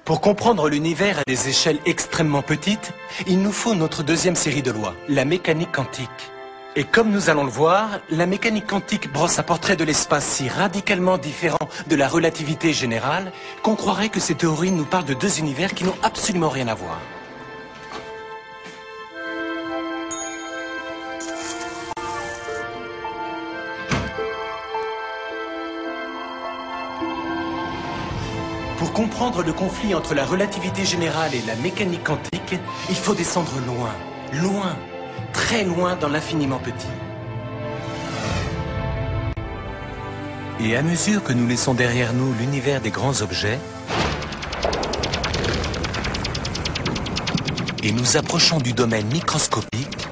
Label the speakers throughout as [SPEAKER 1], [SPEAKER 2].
[SPEAKER 1] Pour comprendre l'univers à des échelles extrêmement petites, il nous faut notre deuxième série de lois, la mécanique quantique. Et comme nous allons le voir, la mécanique quantique brosse un portrait de l'espace si radicalement différent de la relativité générale qu'on croirait que ces théories nous parlent de deux univers qui n'ont absolument rien à voir. Pour comprendre le conflit entre la relativité générale et la mécanique quantique, il faut descendre loin, loin, très loin dans l'infiniment petit. Et à mesure que nous laissons derrière nous l'univers des grands objets, et nous approchons du domaine microscopique,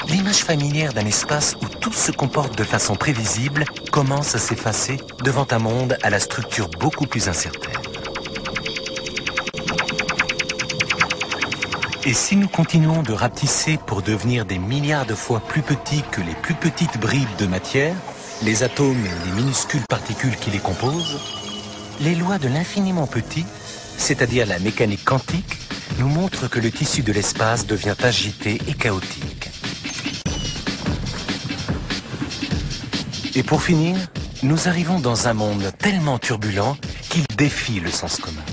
[SPEAKER 1] l'image familière d'un espace où tout se comporte de façon prévisible commence à s'effacer devant un monde à la structure beaucoup plus incertaine. Et si nous continuons de rapetisser pour devenir des milliards de fois plus petits que les plus petites bribes de matière, les atomes et les minuscules particules qui les composent, les lois de l'infiniment petit, c'est-à-dire la mécanique quantique, nous montrent que le tissu de l'espace devient agité et chaotique. Et pour finir, nous arrivons dans un monde tellement turbulent qu'il défie le sens commun.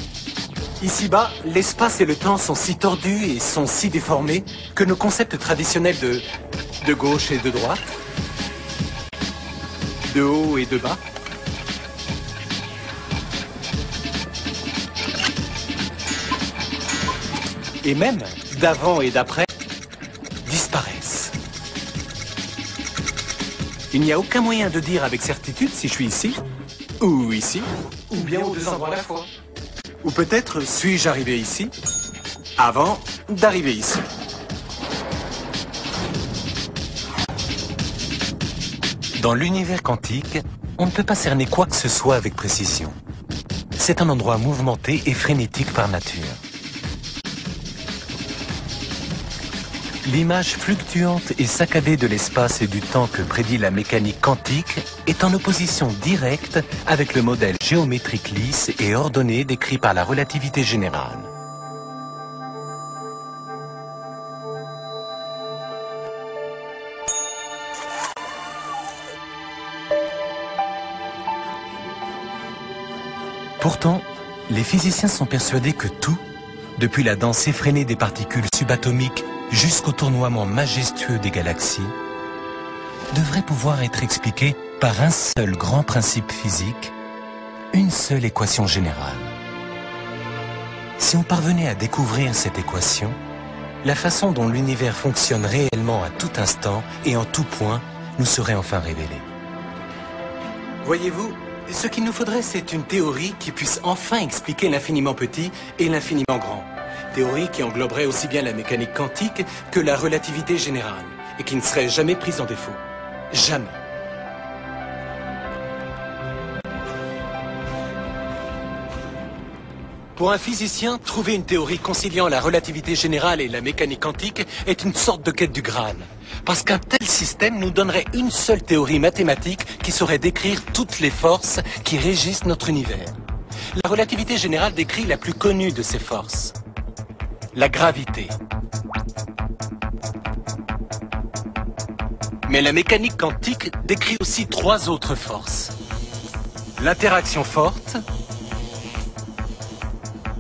[SPEAKER 1] Ici-bas, l'espace et le temps sont si tordus et sont si déformés que nos concepts traditionnels de gauche et de droite, de haut et de bas, et même d'avant et d'après, disparaissent. Il n'y a aucun moyen de dire avec certitude si je suis ici, ou bien aux deux endroits à la fois. Ou peut-être suis-je arrivé ici avant d'arriver ici. Dans l'univers quantique, on ne peut pas cerner quoi que ce soit avec précision. C'est un endroit mouvementé et frénétique par nature. L'image fluctuante et saccadée de l'espace et du temps que prédit la mécanique quantique est en opposition directe avec le modèle géométrique lisse et ordonné décrit par la relativité générale. Pourtant, les physiciens sont persuadés que tout, depuis la danse effrénée des particules subatomiques jusqu'au tournoiement majestueux des galaxies, devrait pouvoir être expliqué par un seul grand principe physique, une seule équation générale. Si on parvenait à découvrir cette équation, la façon dont l'univers fonctionne réellement à tout instant et en tout point nous serait enfin révélée. Voyez-vous, ce qu'il nous faudrait, c'est une théorie qui puisse enfin expliquer l'infiniment petit et l'infiniment grand. Théorie qui engloberait aussi bien la mécanique quantique que la relativité générale, et qui ne serait jamais prise en défaut. Jamais. Pour un physicien, trouver une théorie conciliant la relativité générale et la mécanique quantique est une sorte de quête du Graal. Parce qu'un tel système nous donnerait une seule théorie mathématique qui saurait décrire toutes les forces qui régissent notre univers. La relativité générale décrit la plus connue de ces forces, la gravité. Mais la mécanique quantique décrit aussi trois autres forces. L'interaction forte,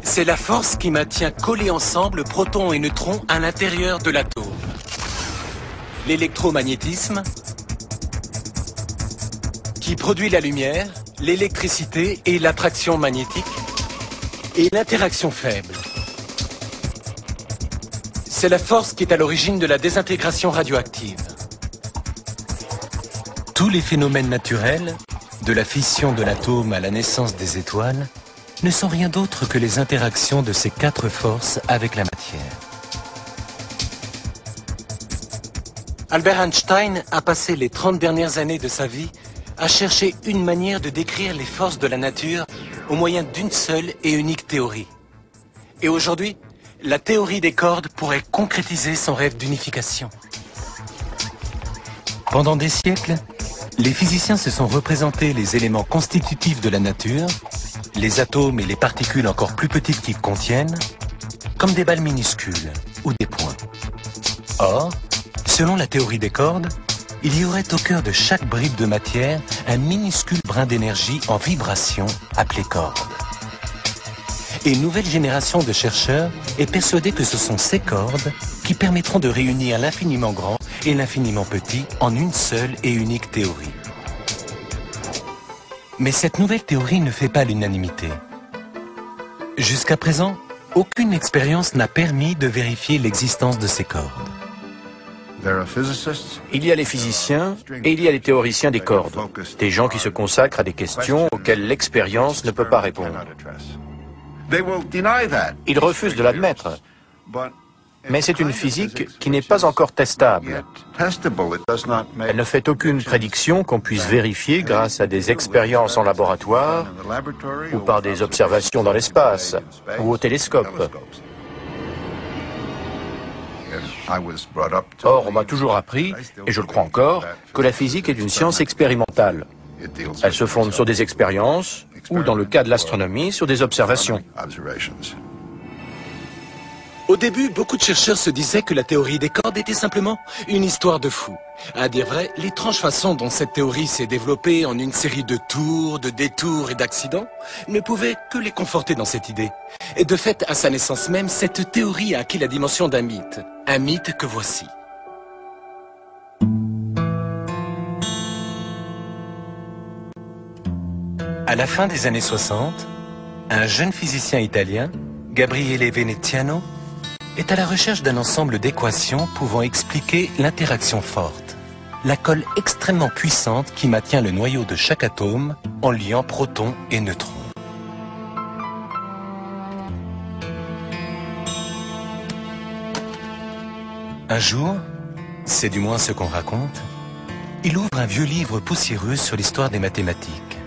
[SPEAKER 1] c'est la force qui maintient collés ensemble protons et neutrons à l'intérieur de l'atome. L'électromagnétisme, qui produit la lumière, l'électricité et l'attraction magnétique. Et l'interaction faible, c'est la force qui est à l'origine de la désintégration radioactive. Tous les phénomènes naturels, de la fission de l'atome à la naissance des étoiles, ne sont rien d'autre que les interactions de ces quatre forces avec la matière. Albert Einstein a passé les 30 dernières années de sa vie à chercher une manière de décrire les forces de la nature au moyen d'une seule et unique théorie. Et aujourd'hui, la théorie des cordes pourrait concrétiser son rêve d'unification. Pendant des siècles, les physiciens se sont représentés les éléments constitutifs de la nature les atomes et les particules encore plus petites qu'ils contiennent, comme des balles minuscules ou des points. Or, selon la théorie des cordes, il y aurait au cœur de chaque bribe de matière un minuscule brin d'énergie en vibration appelé corde. Et une nouvelle génération de chercheurs est persuadée que ce sont ces cordes qui permettront de réunir l'infiniment grand et l'infiniment petit en une seule et unique théorie. Mais cette nouvelle théorie ne fait pas l'unanimité. Jusqu'à présent, aucune expérience n'a permis de vérifier l'existence de ces cordes.
[SPEAKER 2] Il y a les physiciens et il y a les théoriciens des cordes, des gens qui se consacrent à des questions auxquelles l'expérience ne peut pas répondre. Ils refusent de l'admettre, mais c'est une physique qui n'est pas encore testable. Elle ne fait aucune prédiction qu'on puisse vérifier grâce à des expériences en laboratoire ou par des observations dans l'espace ou au télescope. Or, on m'a toujours appris, et je le crois encore, que la physique est une science expérimentale. Elle se fonde sur des expériences, ou dans le cas de l'astronomie, sur des observations.
[SPEAKER 1] Au début, beaucoup de chercheurs se disaient que la théorie des cordes était simplement une histoire de fou. À dire vrai, l'étrange façon dont cette théorie s'est développée en une série de tours, de détours et d'accidents ne pouvait que les conforter dans cette idée. Et de fait, à sa naissance même, cette théorie a acquis la dimension d'un mythe que voici. À la fin des années 60, un jeune physicien italien, Gabriele Veneziano, est à la recherche d'un ensemble d'équations pouvant expliquer l'interaction forte, la colle extrêmement puissante qui maintient le noyau de chaque atome en liant protons et neutrons. Un jour, c'est du moins ce qu'on raconte, il ouvre un vieux livre poussiéreux sur l'histoire des mathématiques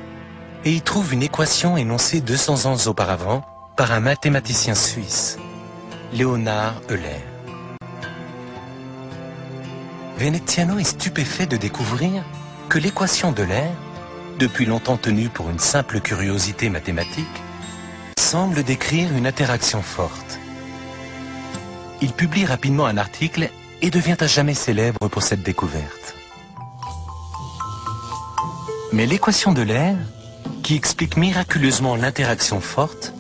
[SPEAKER 1] et y trouve une équation énoncée 200 ans auparavant par un mathématicien suisse, Leonhard Euler. Veneziano est stupéfait de découvrir que l'équation d'Euler, depuis longtemps tenue pour une simple curiosité mathématique, semble décrire une interaction forte. Il publie rapidement un article et devient à jamais célèbre pour cette découverte. Mais l'équation d'Euler, qui explique miraculeusement l'interaction forte,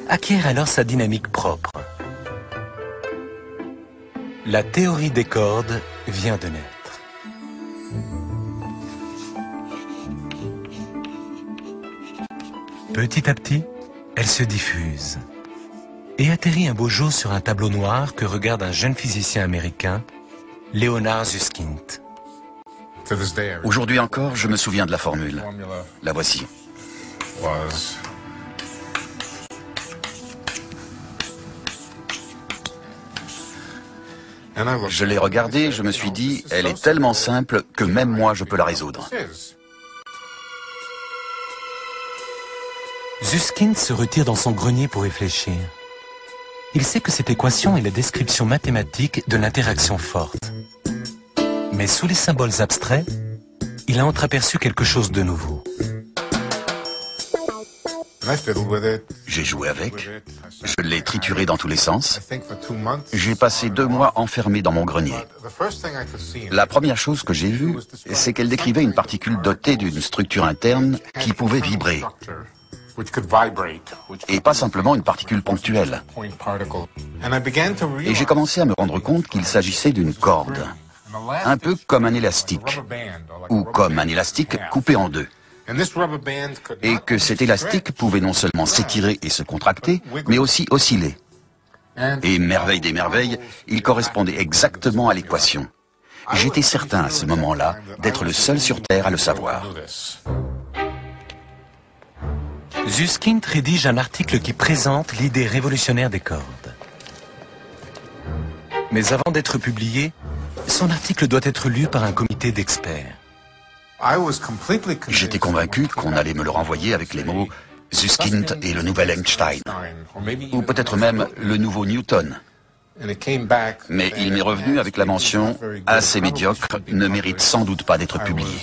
[SPEAKER 1] acquiert alors sa dynamique propre. La théorie des cordes vient de naître. Petit à petit, elle se diffuse et atterrit un beau jour sur un tableau noir que regarde un jeune physicien américain, Leonard Susskind.
[SPEAKER 3] Aujourd'hui encore, je me souviens de la formule. La voici. Je l'ai regardée, je me suis dit, elle est tellement simple que même moi je peux la résoudre.
[SPEAKER 1] Susskind se retire dans son grenier pour réfléchir. Il sait que cette équation est la description mathématique de l'interaction forte. Mais sous les symboles abstraits, il a entreaperçu quelque chose de nouveau.
[SPEAKER 3] J'ai joué avec, je l'ai trituré dans tous les sens. J'ai passé 2 mois enfermé dans mon grenier. La première chose que j'ai vue, c'est qu'elle décrivait une particule dotée d'une structure interne qui pouvait vibrer. Et pas simplement une particule ponctuelle. Et j'ai commencé à me rendre compte qu'il s'agissait d'une corde. Un peu comme un élastique, ou comme un élastique coupé en deux. Et que cet élastique pouvait non seulement s'étirer et se contracter, mais aussi osciller. Et merveille des merveilles, il correspondait exactement à l'équation. J'étais certain à ce moment-là d'être le seul sur Terre à le savoir.
[SPEAKER 1] Susskind rédige un article qui présente l'idée révolutionnaire des cordes. Mais avant d'être publié, son article doit être lu par un comité d'experts.
[SPEAKER 3] J'étais convaincu qu'on allait me le renvoyer avec les mots « Susskind et le nouvel Einstein » ou peut-être même « le nouveau Newton ». Mais il m'est revenu avec la mention « assez médiocre, ne mérite sans doute pas d'être publié ».